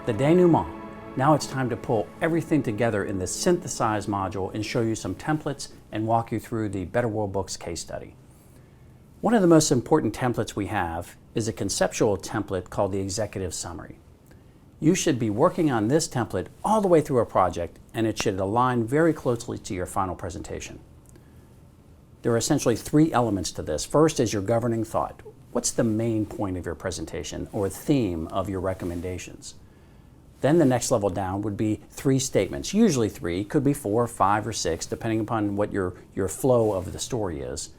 The denouement. Now it's time to pull everything together in the Synthesize module and show you some templates and walk you through the Better World Books case study. One of the most important templates we have is a conceptual template called the Executive Summary. You should be working on this template all the way through a project, and it should align very closely to your final presentation. There are essentially three elements to this. First is your governing thought. What's the main point of your presentation or theme of your recommendations? Then the next level down would be three statements, usually three, could be 4, 5, or 6, depending upon what your flow of the story is.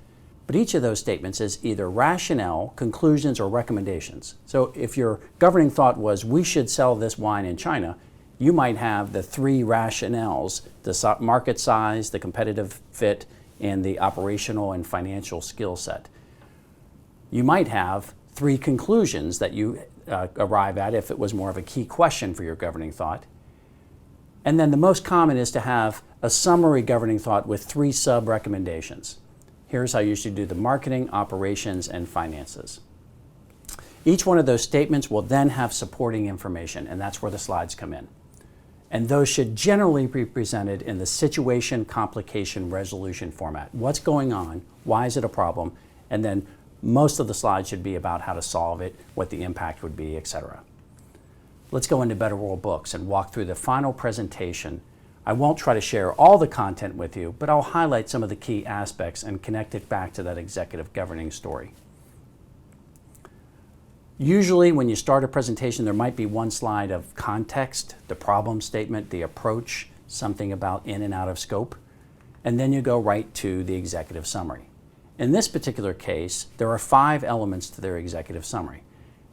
But each of those statements is either rationale, conclusions, or recommendations. So if your governing thought was, we should sell this wine in China, you might have the three rationales: the market size, the competitive fit, and the operational and financial skill set. You might have three conclusions that you arrive at if it was more of a key question for your governing thought. And then the most common is to have a summary governing thought with three sub-recommendations. Here's how you should do the marketing, operations, and finances. Each one of those statements will then have supporting information, and that's where the slides come in. And those should generally be presented in the situation, complication, resolution format. What's going on? Why is it a problem? And then most of the slides should be about how to solve it, what the impact would be, etc. Let's go into Better World Books and walk through the final presentation. I won't try to share all the content with you, but I'll highlight some of the key aspects and connect it back to that executive governing story. Usually when you start a presentation, there might be one slide of context, the problem statement, the approach, something about in and out of scope, and then you go right to the executive summary. In this particular case, there are 5 elements to their executive summary.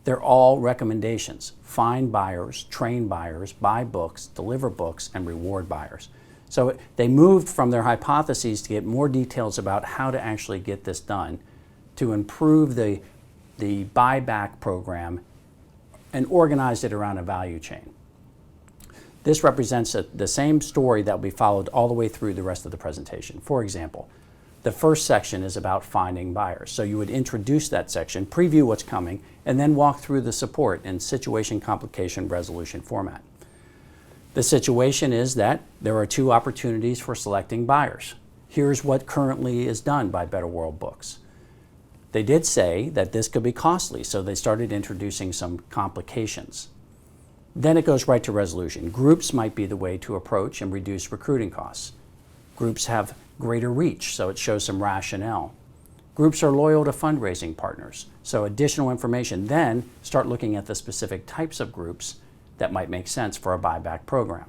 They're all recommendations: find buyers, train buyers, buy books, deliver books, and reward buyers. So they moved from their hypotheses to get more details about how to actually get this done, to improve the buyback program and organize it around a value chain. This represents the same story that will be followed all the way through the rest of the presentation. For example, the first section is about finding buyers. So you would introduce that section, preview what's coming, and then walk through the support in situation, complication, resolution format. The situation is that there are 2 opportunities for selecting buyers. Here's what currently is done by Better World Books. They did say that this could be costly, so they started introducing some complications. Then it goes right to resolution. Groups might be the way to approach and reduce recruiting costs. Groups have greater reach, so it shows some rationale. Groups are loyal to fundraising partners, so additional information. Then start looking at the specific types of groups that might make sense for a buyback program.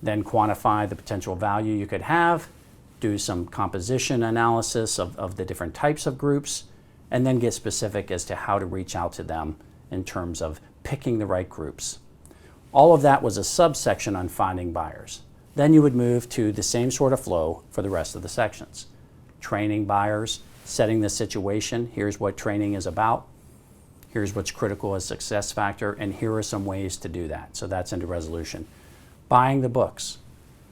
Then quantify the potential value you could have, do some composition analysis of the different types of groups, and then get specific as to how to reach out to them in terms of picking the right groups. All of that was a subsection on finding buyers. Then you would move to the same sort of flow for the rest of the sections. Training buyers, setting the situation, here's what training is about, here's what's critical as success factor, and here are some ways to do that. So that's into resolution. Buying the books,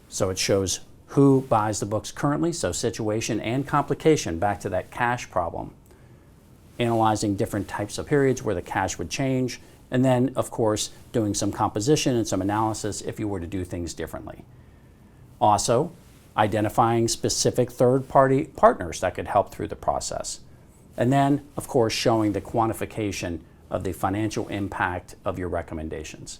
so it shows who buys the books currently, so situation and complication, back to that cash problem. Analyzing different types of periods where the cash would change, and then, of course, doing some composition and some analysis if you were to do things differently. Also, identifying specific third-party partners that could help through the process. And then, of course, showing the quantification of the financial impact of your recommendations.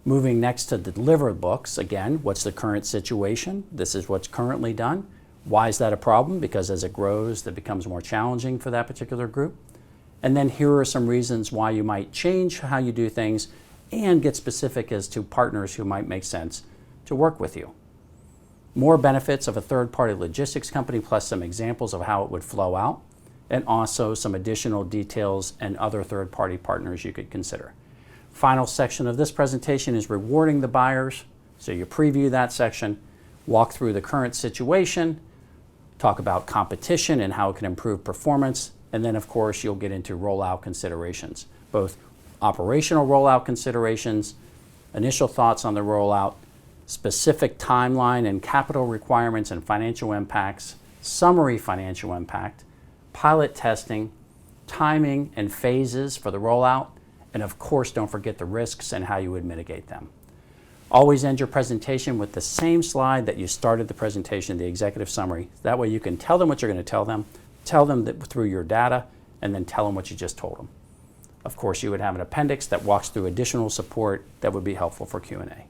Moving next to the delivered books, again, what's the current situation? This is what's currently done. Why is that a problem? Because as it grows, that becomes more challenging for that particular group. And then here are some reasons why you might change how you do things and get specific as to partners who might make sense to work with you. More benefits of a third-party logistics company, plus some examples of how it would flow out, and also some additional details and other third-party partners you could consider. Final section of this presentation is rewarding the buyers. So you preview that section, walk through the current situation, talk about competition and how it can improve performance, and then of course you'll get into rollout considerations, both operational rollout considerations, initial thoughts on the rollout, specific timeline and capital requirements and financial impacts, summary financial impact, pilot testing, timing and phases for the rollout, And of course, don't forget the risks and how you would mitigate them. Always end your presentation with the same slide that you started the presentation, the executive summary. That way you can tell them what you're going to tell them that through your data, and then tell them what you just told them. Of course, you would have an appendix that walks through additional support that would be helpful for Q&A.